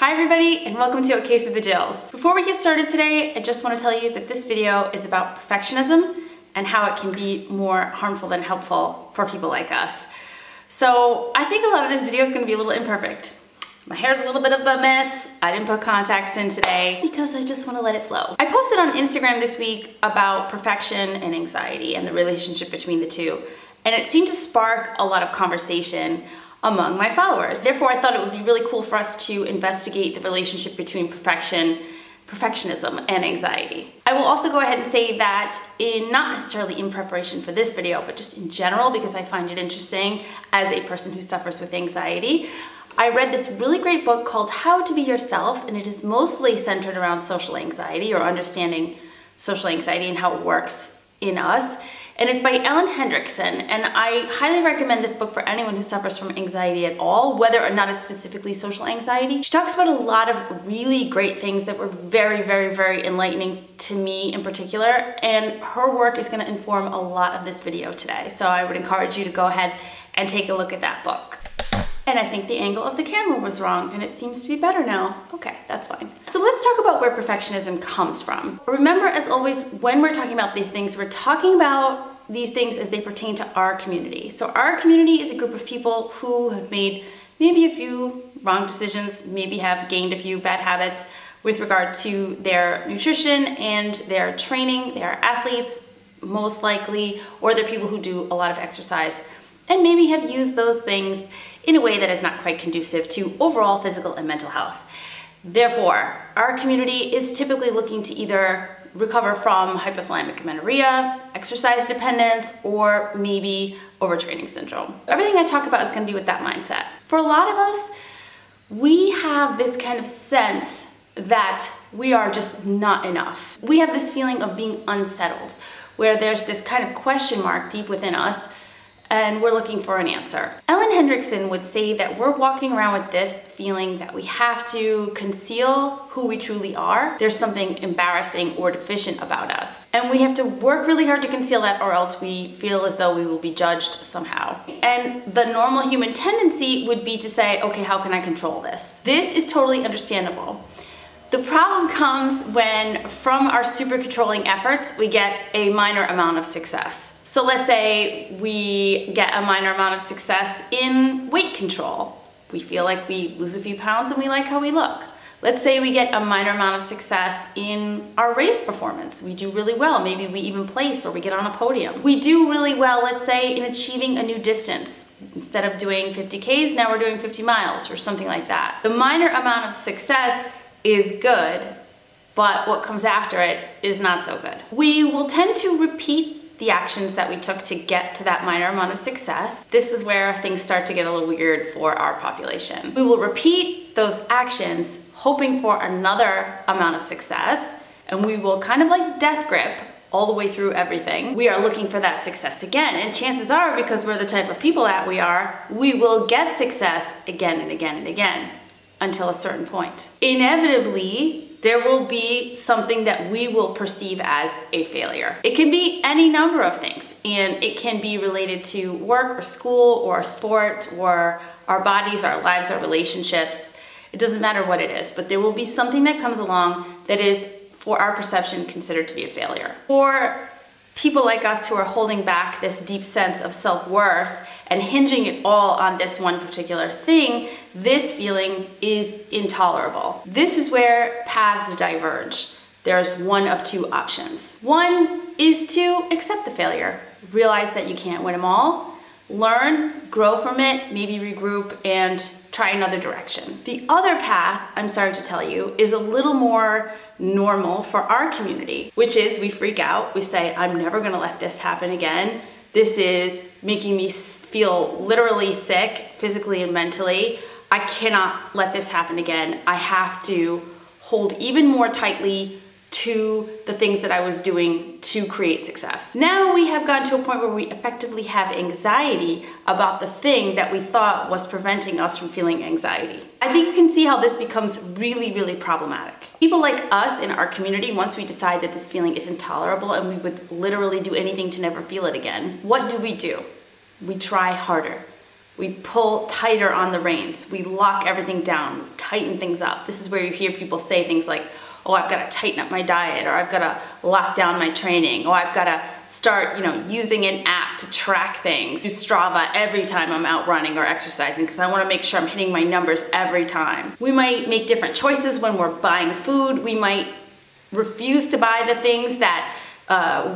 Hi everybody, and welcome to A Case of the Jills. Before we get started today, I just want to tell you that this video is about perfectionism and how it can be more harmful than helpful for people like us. So I think a lot of this video is going to be a little imperfect. My hair's a little bit of a mess. I didn't put contacts in today because I just want to let it flow. I posted on Instagram this week about perfection and anxiety and the relationship between the two, and it seemed to spark a lot of conversation among my followers. Therefore, I thought it would be really cool for us to investigate the relationship between perfectionism and anxiety. I will also go ahead and say that not necessarily in preparation for this video, but just in general, because I find it interesting as a person who suffers with anxiety, I read this really great book called How to Be Yourself, and it is mostly centered around social anxiety or understanding social anxiety and how it works in us. And it's by Ellen Hendrickson, and I highly recommend this book for anyone who suffers from anxiety at all, whether or not it's specifically social anxiety. She talks about a lot of really great things that were very, very, very enlightening to me in particular, and her work is going to inform a lot of this video today. So I would encourage you to go ahead and take a look at that book. And I think the angle of the camera was wrong, and it seems to be better now. Okay, that's fine. So let's talk about where perfectionism comes from. Remember, as always, when we're talking about these things, we're talking about these things as they pertain to our community. So our community is a group of people who have made maybe a few wrong decisions, maybe have gained a few bad habits with regard to their nutrition and their training. They are athletes, most likely, or they're people who do a lot of exercise and maybe have used those things in a way that is not quite conducive to overall physical and mental health. Therefore, our community is typically looking to either recover from hypothalamic amenorrhea, exercise dependence, or maybe overtraining syndrome. Everything I talk about is going to be with that mindset. For a lot of us, we have this kind of sense that we are just not enough. We have this feeling of being unsettled, where there's this kind of question mark deep within us, and we're looking for an answer. Ellen Hendrickson would say that we're walking around with this feeling that we have to conceal who we truly are. There's something embarrassing or deficient about us. And we have to work really hard to conceal that, or else we feel as though we will be judged somehow. And the normal human tendency would be to say, okay, how can I control this? This is totally understandable. The problem comes when, from our super controlling efforts, we get a minor amount of success. So let's say we get a minor amount of success in weight control. We feel like we lose a few pounds and we like how we look. Let's say we get a minor amount of success in our race performance. We do really well. Maybe we even place or we get on a podium. We do really well, let's say, in achieving a new distance. Instead of doing 50 Ks, now we're doing 50 miles or something like that. The minor amount of success is good, but what comes after it is not so good. We will tend to repeat the actions that we took to get to that minor amount of success. This is where things start to get a little weird for our population. We will repeat those actions hoping for another amount of success, and we will kind of like death grip all the way through everything. We are looking for that success again, and chances are, because we're the type of people that we will get success again and again and again until a certain point. Inevitably, there will be something that we will perceive as a failure. It can be any number of things, and it can be related to work or school or sport or our bodies, our lives, our relationships. It doesn't matter what it is, but there will be something that comes along that is, for our perception, considered to be a failure. For people like us who are holding back this deep sense of self-worth and hinging it all on this one particular thing, this feeling is intolerable. This is where paths diverge. There's one of two options. One is to accept the failure, realize that you can't win them all, learn, grow from it, maybe regroup, and try another direction. The other path, I'm sorry to tell you, is a little more normal for our community, which is we freak out, we say, I'm never gonna let this happen again. This is making me feel literally sick, physically and mentally. I cannot let this happen again. I have to hold even more tightly to the things that I was doing to create success. Now we have gotten to a point where we effectively have anxiety about the thing that we thought was preventing us from feeling anxiety. I think you can see how this becomes really, really problematic. People like us in our community, once we decide that this feeling is intolerable and we would literally do anything to never feel it again, what do? We try harder. We pull tighter on the reins. We lock everything down, tighten things up. This is where you hear people say things like, oh, I've got to tighten up my diet, or I've got to lock down my training, or I've got to start, using an app to track things. Use Strava every time I'm out running or exercising because I want to make sure I'm hitting my numbers every time. We might make different choices when we're buying food. We might refuse to buy the things that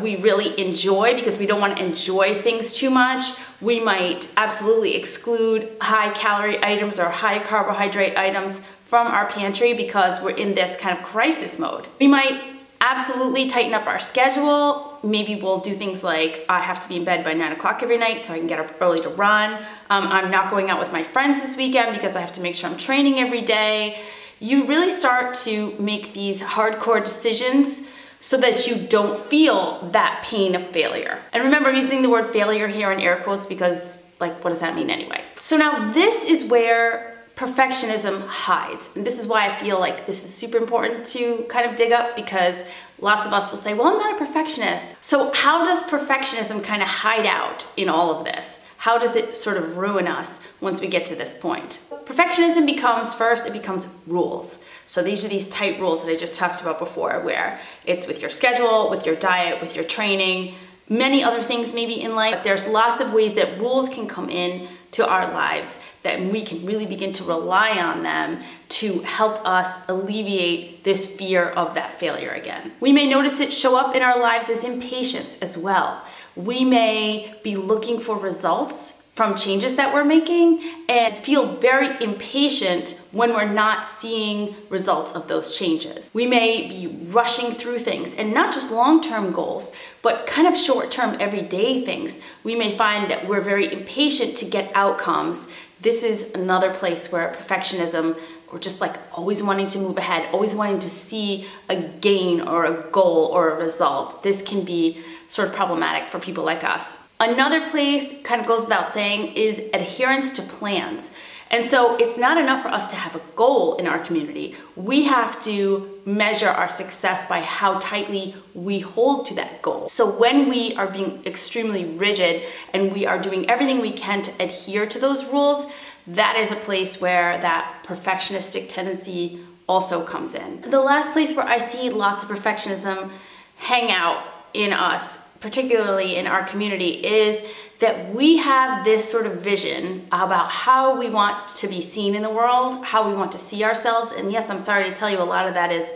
we really enjoy because we don't want to enjoy things too much. We might absolutely exclude high calorie items or high carbohydrate items from our pantry because we're in this kind of crisis mode. We might absolutely tighten up our schedule. Maybe we'll do things like, I have to be in bed by 9 o'clock every night so I can get up early to run. I'm not going out with my friends this weekend because I have to make sure I'm training every day. You really start to make these hardcore decisions so that you don't feel that pain of failure. And remember, I'm using the word failure here in air quotes because, what does that mean anyway? So now this is where perfectionism hides. And this is why I feel like this is super important to kind of dig up, because lots of us will say, well, I'm not a perfectionist. So how does perfectionism kind of hide out in all of this? How does it sort of ruin us once we get to this point? Perfectionism becomes rules. So these are these tight rules that I just talked about before, where it's with your schedule, with your diet, with your training, many other things maybe in life. There's lots of ways that rules can come in to our lives that we can really begin to rely on them to help us alleviate this fear of that failure again. We may notice it show up in our lives as impatience as well. We may be looking for results from changes that we're making and feel very impatient when we're not seeing results of those changes. We may be rushing through things, and not just long-term goals, but kind of short-term everyday things. We may find that we're very impatient to get outcomes. This is another place where perfectionism, or just always wanting to move ahead, always wanting to see a gain or a goal or a result, this can be sort of problematic for people like us. Another place, kind of goes without saying, is adherence to plans. And so it's not enough for us to have a goal in our community. We have to measure our success by how tightly we hold to that goal. So when we are being extremely rigid and we are doing everything we can to adhere to those rules, that is a place where that perfectionistic tendency also comes in. The last place where I see lots of perfectionism hang out in us, particularly in our community, is that we have this sort of vision about how we want to be seen in the world, how we want to see ourselves. And yes, I'm sorry to tell you, a lot of that is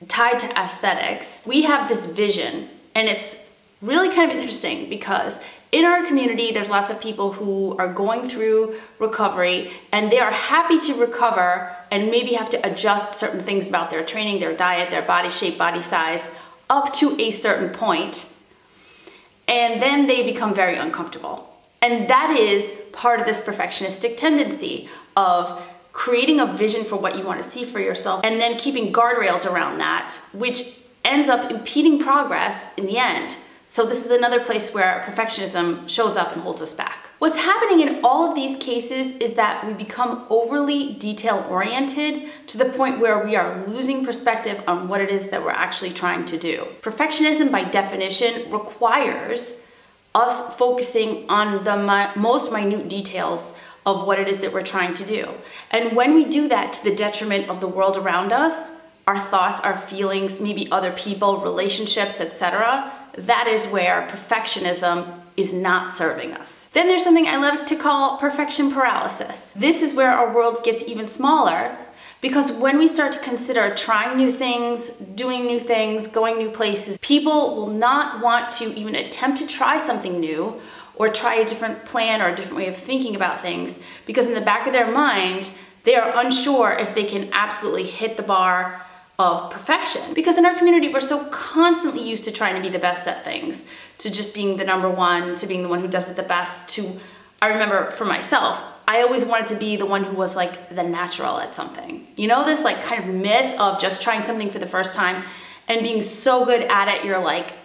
tied to aesthetics. We have this vision, and it's really kind of interesting because in our community, there's lots of people who are going through recovery, and they are happy to recover and maybe have to adjust certain things about their training, their diet, their body shape, body size, up to a certain point. And then they become very uncomfortable. And that is part of this perfectionistic tendency of creating a vision for what you want to see for yourself and then keeping guardrails around that, which ends up impeding progress in the end. So this is another place where perfectionism shows up and holds us back. What's happening in all of these cases is that we become overly detail-oriented to the point where we are losing perspective on what it is that we're actually trying to do. Perfectionism, by definition, requires us focusing on the most minute details of what it is that we're trying to do. And when we do that to the detriment of the world around us, our thoughts, our feelings, maybe other people, relationships, etc., that is where perfectionism is not serving us. Then there's something I love to call perfection paralysis. This is where our world gets even smaller, because when we start to consider trying new things, doing new things, going new places, people will not want to even attempt to try something new or try a different plan or a different way of thinking about things, because in the back of their mind, they are unsure if they can absolutely hit the bar of perfection. Because in our community, we're so constantly used to trying to be the best at things, to just being the number one, to being the one who does it the best, I remember for myself, I always wanted to be the one who was the natural at something. You know, this kind of myth of just trying something for the first time and being so good at it, you're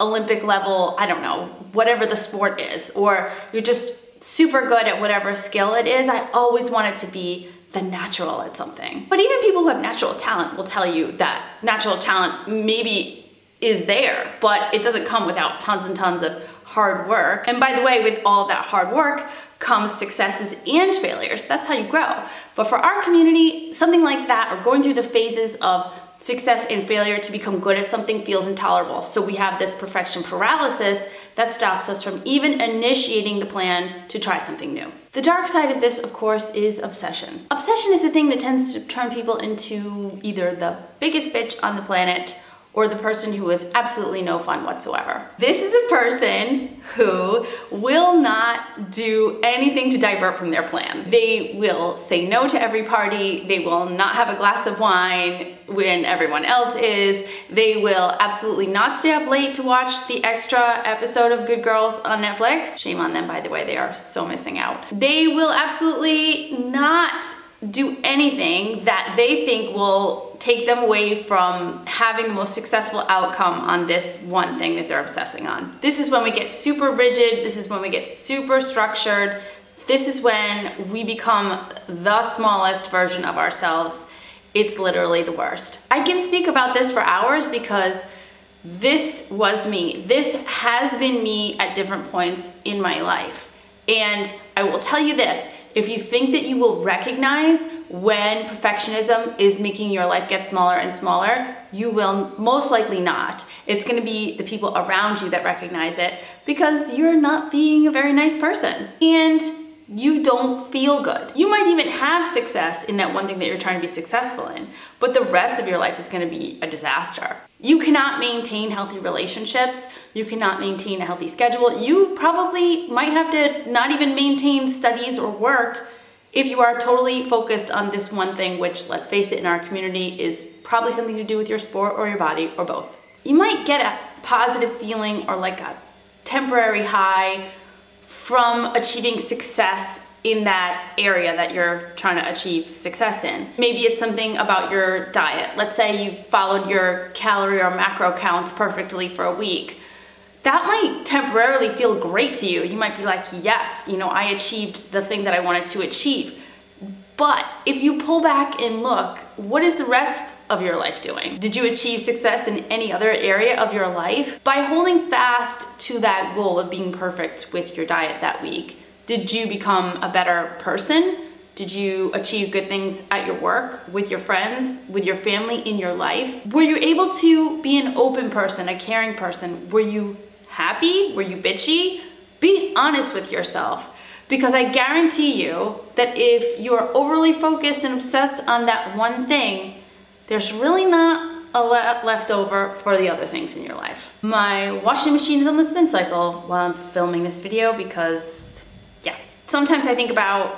Olympic level, I don't know, whatever the sport is, or you're just super good at whatever skill it is. I always wanted to be the natural at something. But even people who have natural talent will tell you that natural talent maybe is there, but it doesn't come without tons and tons of hard work. And by the way, with all of that hard work comes successes and failures. That's how you grow. But for our community, something like that, or going through the phases of success and failure to become good at something, feels intolerable. So we have this perfection paralysis that stops us from even initiating the plan to try something new. The dark side of this, of course, is obsession. Obsession is the thing that tends to turn people into either the biggest bitch on the planet or the person who is absolutely no fun whatsoever. This is a person who will not do anything to divert from their plan. They will say no to every party. They will not have a glass of wine when everyone else is. They will absolutely not stay up late to watch the extra episode of Good Girls on Netflix. Shame on them, by the way, they are so missing out. They will absolutely not do anything that they think will take them away from having the most successful outcome on this one thing that they're obsessing on. This is when we get super rigid. This is when we get super structured. This is when we become the smallest version of ourselves. It's literally the worst. I can speak about this for hours because this was me. This has been me at different points in my life. And I will tell you this, if you think that you will recognize when perfectionism is making your life get smaller and smaller, you will most likely not. It's gonna be the people around you that recognize it because you're not being a very nice person and you don't feel good. You might even have success in that one thing that you're trying to be successful in, but the rest of your life is gonna be a disaster. You cannot maintain healthy relationships. You cannot maintain a healthy schedule. You probably might have to not even maintain studies or work if you are totally focused on this one thing, which, let's face it, in our community is probably something to do with your sport or your body or both. You might get a positive feeling or like a temporary high from achieving success in that area that you're trying to achieve success in. Maybe it's something about your diet. Let's say you've followed your calorie or macro counts perfectly for a week. That might temporarily feel great to you. You might be like, yes, I achieved the thing that I wanted to achieve. But if you pull back and look, what is the rest of your life doing? Did you achieve success in any other area of your life? By holding fast to that goal of being perfect with your diet that week, did you become a better person? Did you achieve good things at your work, with your friends, with your family, in your life? Were you able to be an open person, a caring person? Were you happy? Were you bitchy? Be honest with yourself, because I guarantee you that if you are overly focused and obsessed on that one thing, there's really not a lot left over for the other things in your life. My washing machine is on the spin cycle while I'm filming this video because, yeah. Sometimes I think about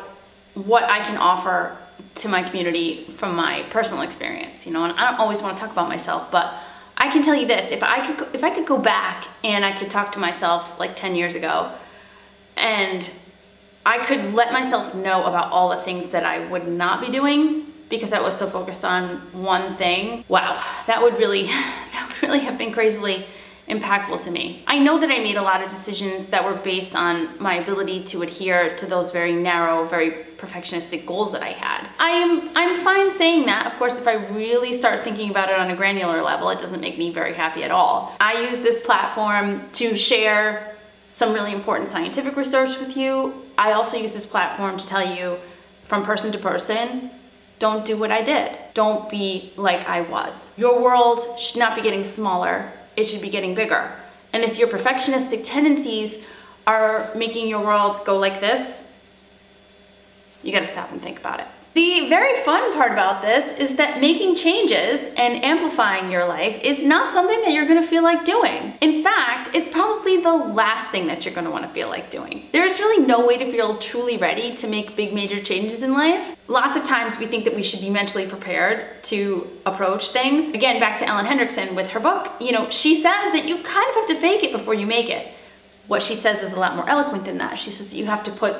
what I can offer to my community from my personal experience, and I don't always want to talk about myself, but I can tell you this, if I could go back and I could talk to myself like 10 years ago and I could let myself know about all the things that I would not be doing because I was so focused on one thing, wow, that would really have been crazily impactful to me. I know that I made a lot of decisions that were based on my ability to adhere to those very narrow, very perfectionistic goals that I had. I'm fine saying that. Of course, if I really start thinking about it on a granular level, it doesn't make me very happy at all. I use this platform to share some really important scientific research with you. I also use this platform to tell you from person to person, don't do what I did. Don't be like I was. Your world should not be getting smaller. It should be getting bigger. And if your perfectionistic tendencies are making your world go like this, you gotta stop and think about it. The very fun part about this is that making changes and amplifying your life is not something that you're gonna feel like doing. In fact, it's probably the last thing that you're gonna wanna feel like doing. There's really no way to feel truly ready to make big major changes in life. Lots of times we think that we should be mentally prepared to approach things. Again, back to Ellen Hendrickson with her book, she says that you kind of have to fake it before you make it. What she says is a lot more eloquent than that. She says that you have to put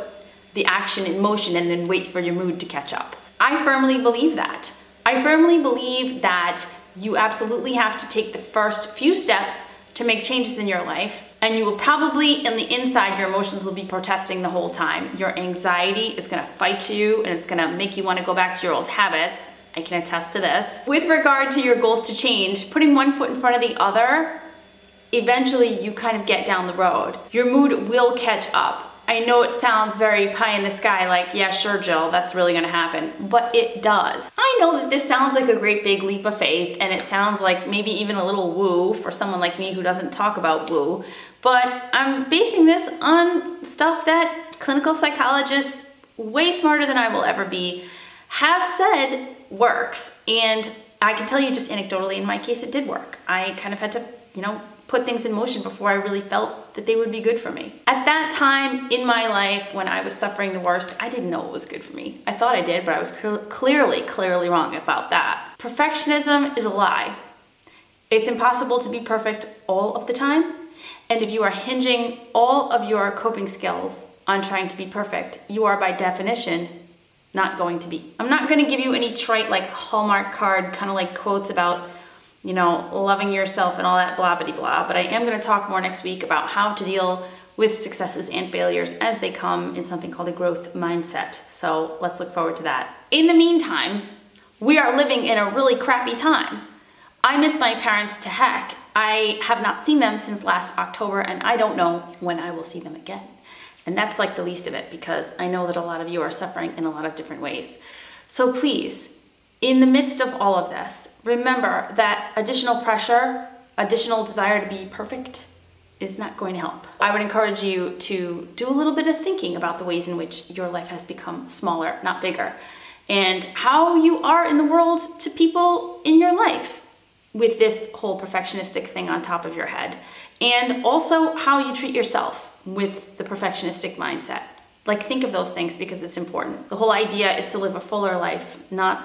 the action in motion and then wait for your mood to catch up. I firmly believe that. I firmly believe that you absolutely have to take the first few steps to make changes in your life, and you will probably, in the inside, your emotions will be protesting the whole time. Your anxiety is gonna fight you, and it's gonna make you wanna go back to your old habits. I can attest to this. With regard to your goals to change, putting one foot in front of the other, eventually you kind of get down the road. Your mood will catch up. I know it sounds very pie in the sky, like, yeah, sure, Jill, that's really gonna happen, but it does. I know that this sounds like a great big leap of faith, and it sounds like maybe even a little woo for someone like me who doesn't talk about woo, but I'm basing this on stuff that clinical psychologists, way smarter than I will ever be, have said works. And I can tell you just anecdotally, in my case, it did work. I kind of had to, put things in motion before I really felt that they would be good for me. At that time in my life, when I was suffering the worst, I didn't know it was good for me. I thought I did, but I was clearly wrong about that. Perfectionism is a lie. It's impossible to be perfect all of the time. And if you are hinging all of your coping skills on trying to be perfect, you are by definition not going to be. I'm not going to give you any trite like Hallmark card kind of like quotes about loving yourself and all that blah blah blah, but I am going to talk more next week about how to deal with successes and failures as they come in something called a growth mindset. So let's look forward to that. In the meantime, we are living in a really crappy time. I miss my parents to heck. I have not seen them since last October, and I don't know when I will see them again. And that's like the least of it, because I know that a lot of you are suffering in a lot of different ways. So please, in the midst of all of this, remember that additional pressure, additional desire to be perfect is not going to help. I would encourage you to do a little bit of thinking about the ways in which your life has become smaller, not bigger, and how you are in the world to people in your life with this whole perfectionistic thing on top of your head, and also how you treat yourself with the perfectionistic mindset. Like, think of those things because it's important. The whole idea is to live a fuller life, not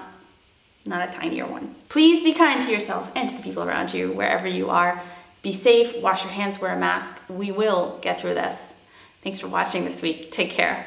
a tinier one. Please be kind to yourself and to the people around you, wherever you are. Be safe, wash your hands, wear a mask. We will get through this. Thanks for watching this week. Take care.